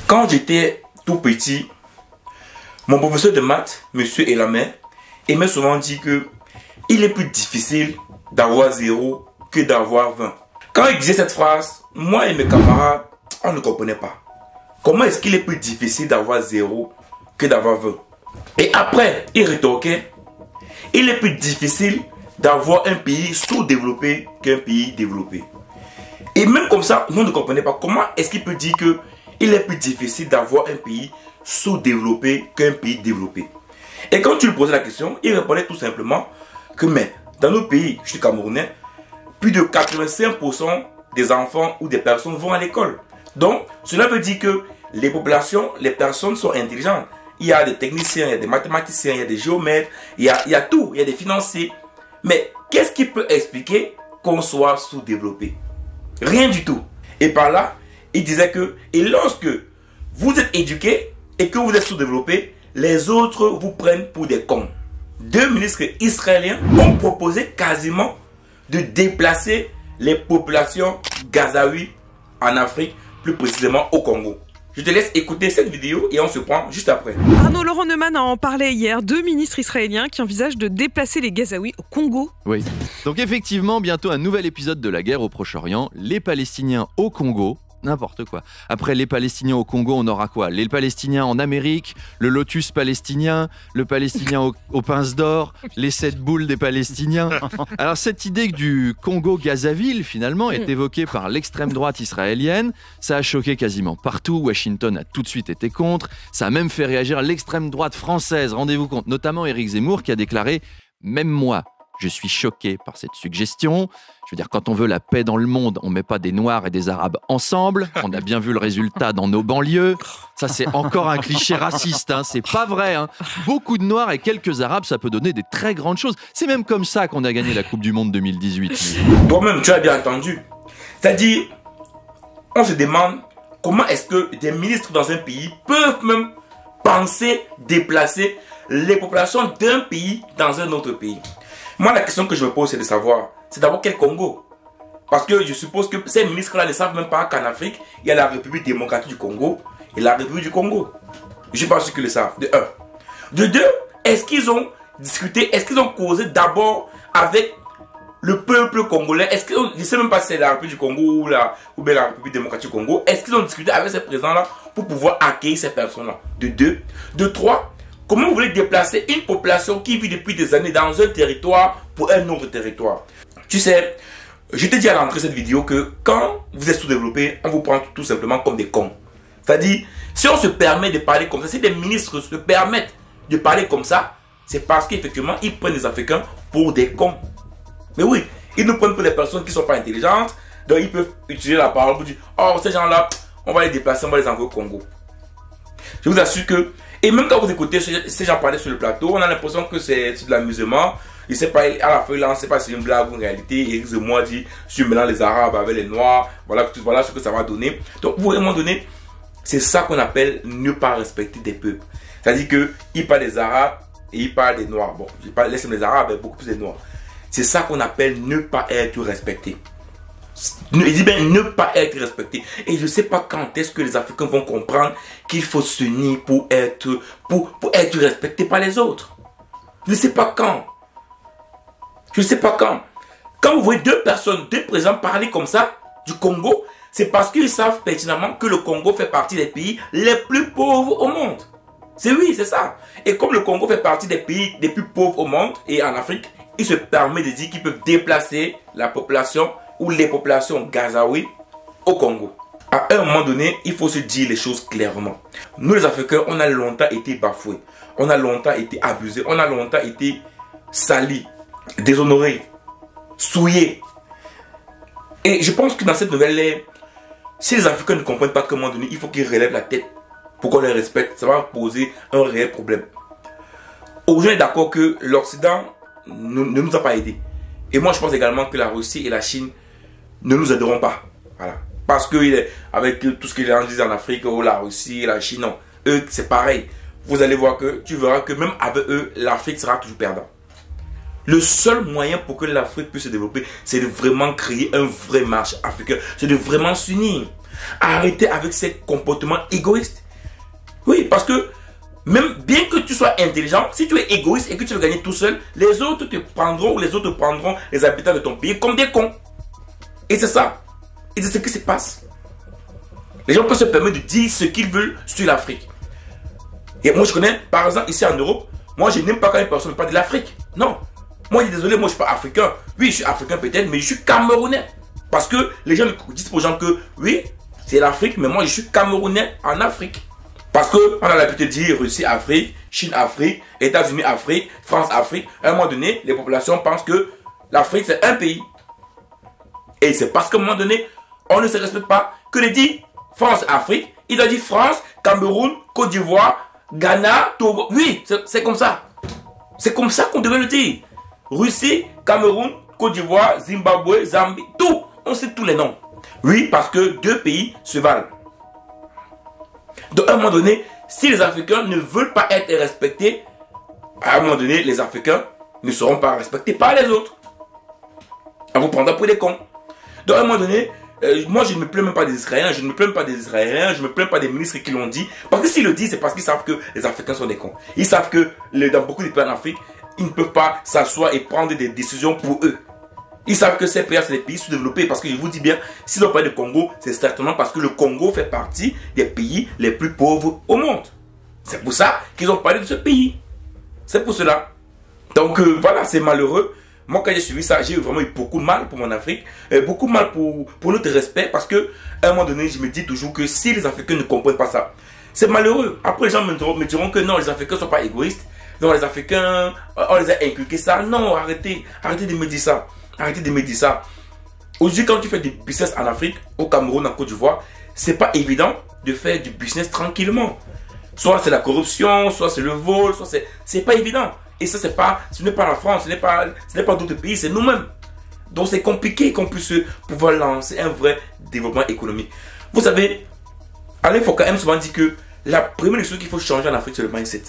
Quand j'étais tout petit, mon professeur de maths, monsieur Elamé, m'a souvent dit que il est plus difficile d'avoir 0 que d'avoir 20. Quand il disait cette phrase, moi et mes camarades, on ne comprenait pas. Comment est-ce qu'il est plus difficile d'avoir 0 que d'avoir 20? Et après, il rétorquait, il est plus difficile d'avoir un pays sous-développé qu'un pays développé. Et même comme ça, nous ne comprenons pas comment est-ce qu'il peut dire que il est plus difficile d'avoir un pays sous-développé qu'un pays développé. Et quand tu lui posais la question, il répondait tout simplement que mais dans nos pays, je suis camerounais, plus de 85% des enfants ou des personnes vont à l'école. Donc, cela veut dire que les populations, les personnes sont intelligentes. Il y a des techniciens, il y a des mathématiciens, il y a des géomètres, il y a tout, il y a des financiers. Mais qu'est-ce qui peut expliquer qu'on soit sous-développé? Rien du tout. Et par là, il disait que, et lorsque vous êtes éduqué et que vous êtes sous-développé, les autres vous prennent pour des cons. 2 ministres israéliens ont proposé quasiment de déplacer les populations gazaouis en Afrique, plus précisément au Congo. Je te laisse écouter cette vidéo et on se prend juste après. Arnaud Laurent Neumann en parlait hier. 2 ministres israéliens qui envisagent de déplacer les Gazaouis au Congo. Oui. Donc effectivement, bientôt un nouvel épisode de la guerre au Proche-Orient. Les Palestiniens au Congo. N'importe quoi. Après les Palestiniens au Congo, on aura quoi? Les Palestiniens en Amérique, le lotus palestinien, le Palestinien aux pinces d'or, les 7 boules des Palestiniens. Alors cette idée du Congo-Gazaville, finalement, est évoquée par l'extrême droite israélienne. Ça a choqué quasiment partout. Washington a tout de suite été contre. Ça a même fait réagir l'extrême droite française, rendez-vous compte. Notamment Éric Zemmour qui a déclaré « Même moi, je suis choqué par cette suggestion. Je veux dire, quand on veut la paix dans le monde, on ne met pas des Noirs et des Arabes ensemble. On a bien vu le résultat dans nos banlieues. Ça, c'est encore un cliché raciste. Hein. C'est pas vrai. Hein. Beaucoup de Noirs et quelques Arabes, ça peut donner des très grandes choses. C'est même comme ça qu'on a gagné la Coupe du Monde 2018. Toi-même, tu as bien entendu. C'est-à-dire, on se demande comment est-ce que des ministres dans un pays peuvent même penser déplacer les populations d'un pays dans un autre pays. Moi, la question que je me pose, c'est de savoir, c'est d'abord quel Congo? Parce que je suppose que ces ministres-là ne savent même pas qu'en Afrique, il y a la République démocratique du Congo et la République du Congo. Je ne suis pas sûr qu'ils le savent, de un. De deux, est-ce qu'ils ont discuté, est-ce qu'ils ont causé d'abord avec le peuple congolais? Est-ce qu'ils ont, je ne sais même pas si c'est la République du Congo ou bien la République démocratique du Congo. Est-ce qu'ils ont discuté avec ces présidents-là pour pouvoir accueillir ces personnes-là? De deux. De trois, comment vous voulez déplacer une population qui vit depuis des années dans un territoire pour un autre territoire? Tu sais, je t'ai dit à l'entrée de cette vidéo que quand vous êtes sous-développé, on vous prend tout simplement comme des cons. C'est-à-dire, si on se permet de parler comme ça, si des ministres se permettent de parler comme ça, c'est parce qu'effectivement, ils prennent les Africains pour des cons. Mais oui, ils nous prennent pour des personnes qui ne sont pas intelligentes, donc ils peuvent utiliser la parole pour dire « Oh, ces gens-là, on va les déplacer, on va les envoyer au Congo. » Je vous assure que, et même quand vous écoutez ces gens parler sur le plateau, on a l'impression que c'est de l'amusement. Il ne sait pas, à la fin, là, on ne sait pas si c'est une blague ou une réalité. Éric Zemmour dit, je suis mélange les Arabes avec les Noirs. Voilà ce que ça va donner. Donc, vous, à un moment donné, c'est ça qu'on appelle ne pas respecter des peuples. C'est-à-dire qu'il parle des Arabes et il parle des Noirs. Bon, je parle laisse les Arabes, mais beaucoup plus des Noirs. C'est ça qu'on appelle ne pas être respecté. Il dit bien ne pas être respecté. Et je ne sais pas quand est-ce que les Africains vont comprendre qu'il faut s'unir pour être respecté par les autres. Je ne sais pas quand. Je ne sais pas quand. Quand vous voyez deux présidents parler comme ça du Congo, c'est parce qu'ils savent pertinemment que le Congo fait partie des pays les plus pauvres au monde. C'est ça. Et comme le Congo fait partie des pays les plus pauvres au monde et en Afrique, ils se permettent de dire qu'ils peuvent déplacer la population ou les populations gazaouis au Congo. À un moment donné, il faut se dire les choses clairement. Nous les Africains, on a longtemps été bafoués. On a longtemps été abusés. On a longtemps été salis, déshonorés, souillés. Et je pense que dans cette nouvelle ère, si les Africains ne comprennent pas qu'à un moment donné, il faut qu'ils relèvent la tête pour qu'on les respecte, ça va poser un réel problème. Aujourd'hui, on est d'accord que l'Occident ne nous a pas aidés. Et moi, je pense également que la Russie et la Chine ne nous aideront pas. Voilà. Parce que avec tout ce que les gens disent en Afrique, oh, la Russie et la Chine, non. Eux, c'est pareil. Vous allez voir que tu verras que même avec eux, l'Afrique sera toujours perdante. Le seul moyen pour que l'Afrique puisse se développer, c'est de vraiment créer un vrai marché africain. C'est de vraiment s'unir. Arrêter avec ces comportements égoïstes. Oui, parce que même bien que tu sois intelligent, si tu es égoïste et que tu veux gagner tout seul, les autres te prendront ou les autres prendront les habitants de ton pays comme des cons. Et c'est ça. Et c'est ce qui se passe. Les gens peuvent se permettre de dire ce qu'ils veulent sur l'Afrique. Et moi je connais, par exemple, ici en Europe, moi je n'aime pas quand une personne ne parle de l'Afrique. Non. Moi je suis désolé, moi je ne suis pas africain. Oui, je suis africain peut-être, mais je suis camerounais. Parce que les gens disent aux gens que oui, c'est l'Afrique, mais moi je suis camerounais en Afrique. Parce qu'on a l'habitude de dire Russie, Afrique, Chine, Afrique, États-Unis, Afrique, France, Afrique. À un moment donné, les populations pensent que l'Afrique, c'est un pays. Et c'est parce qu'à un moment donné, on ne se respecte pas que de dire France, Afrique. Il doit dire France, Cameroun, Côte d'Ivoire, Ghana, Togo. Oui, c'est comme ça. C'est comme ça qu'on devrait le dire. Russie, Cameroun, Côte d'Ivoire, Zimbabwe, Zambie, tout. On sait tous les noms. Oui, parce que deux pays se valent. Donc, à un moment donné, si les Africains ne veulent pas être respectés, à un moment donné, les Africains ne seront pas respectés par les autres. On vous prendra pour des cons. Donc, à un moment donné, moi, je ne me plains même pas des Israéliens, je ne me plains pas des Israéliens, je ne me plains pas des ministres qui l'ont dit. Parce que s'ils le disent, c'est parce qu'ils savent que les Africains sont des cons. Ils savent que dans beaucoup de pays en Afrique, ils ne peuvent pas s'asseoir et prendre des décisions pour eux. Ils savent que ces pays, c'est des pays sous-développés. Parce que je vous dis bien, s'ils n'ont pas de Congo, c'est certainement parce que le Congo fait partie des pays les plus pauvres au monde. C'est pour ça qu'ils ont parlé de ce pays. C'est pour cela. Donc voilà, c'est malheureux. Moi, quand j'ai suivi ça, j'ai vraiment eu beaucoup de mal pour mon Afrique. Beaucoup de mal pour notre respect. Parce que à un moment donné, je me dis toujours que si les Africains ne comprennent pas ça, c'est malheureux. Après, les gens me diront que non, les Africains ne sont pas égoïstes. Non, les Africains, on les a inculqués ça. Non, arrêtez de me dire ça. Arrêtez de me dire ça. Aujourd'hui, quand tu fais du business en Afrique, au Cameroun, en Côte d'Ivoire, c'est pas évident de faire du business tranquillement. Soit c'est la corruption, soit c'est le vol, soit c'est pas évident. Et ça, ce n'est pas la France, ce n'est pas d'autres pays, c'est nous-mêmes. Donc c'est compliqué qu'on puisse pouvoir lancer un vrai développement économique. Vous savez, Alain Foka aime souvent dire que la première chose qu'il faut changer en Afrique, c'est le mindset.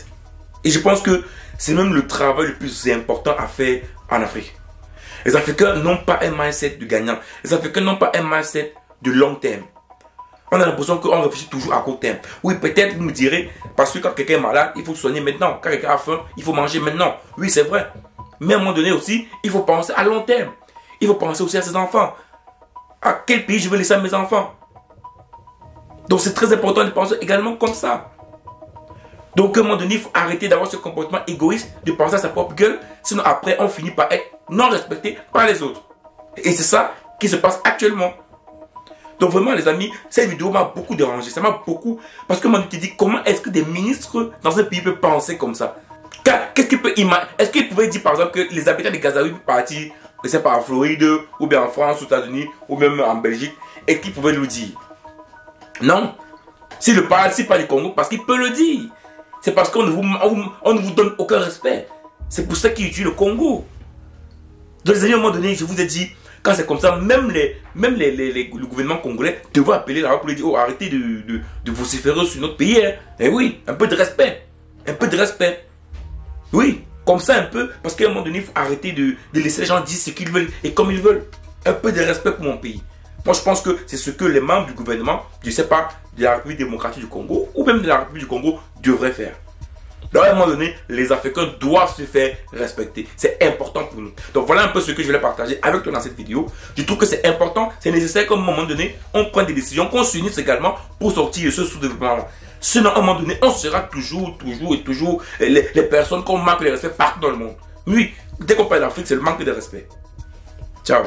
Et je pense que c'est même le travail le plus important à faire en Afrique. Les Africains n'ont pas un mindset de gagnant. Les Africains n'ont pas un mindset de long terme. On a l'impression qu'on réfléchit toujours à court terme. Oui, peut-être vous me direz, parce que quand quelqu'un est malade, il faut soigner maintenant. Quand quelqu'un a faim, il faut manger maintenant. Oui, c'est vrai. Mais à un moment donné aussi, il faut penser à long terme. Il faut penser aussi à ses enfants. À quel pays je veux laisser à mes enfants? Donc c'est très important de penser également comme ça. Donc à un moment donné, il faut arrêter d'avoir ce comportement égoïste, de penser à sa propre gueule. Sinon après, on finit par être non respecté par les autres. Et c'est ça qui se passe actuellement. Donc vraiment les amis, cette vidéo m'a beaucoup dérangé. Ça m'a beaucoup... Parce que moi je te dis, comment est-ce que des ministres dans un pays peuvent penser comme ça? Qu'est-ce qu'il peut imaginer? Est-ce qu'il pouvait dire par exemple que les habitants de Gazaouis peuvent partir, je sais pas, en Floride, ou bien en France, aux États-Unis, ou même en Belgique? Est-ce qu'il pouvait le dire? Non. S'il parle du Congo, parce qu'il peut le dire. C'est parce qu'on ne vous donne aucun respect. C'est pour ça qu'il utilise le Congo. Donc les amis, à un moment donné, je vous ai dit, quand c'est comme ça, même le gouvernement congolais devrait appeler là pour lui dire, oh, arrêtez de vociférer sur notre pays. Hein. Et oui, un peu de respect. Un peu de respect. Oui, comme ça un peu, parce qu'à un moment donné, il faut arrêter de laisser les gens dire ce qu'ils veulent et comme ils veulent. Un peu de respect pour mon pays. Moi, je pense que c'est ce que les membres du gouvernement, je ne sais pas, de la République démocratique du Congo ou même de la République du Congo devraient faire. Donc, à un moment donné, les Africains doivent se faire respecter. C'est important pour nous. Donc, voilà un peu ce que je voulais partager avec toi dans cette vidéo. Je trouve que c'est important, c'est nécessaire qu'à un moment donné, on prenne des décisions, qu'on s'unisse également pour sortir de ce sous-développement-là. Sinon, à un moment donné, on sera toujours les personnes qu'on manque de respect partout dans le monde. Oui, dès qu'on parle d'Afrique, c'est le manque de respect. Ciao.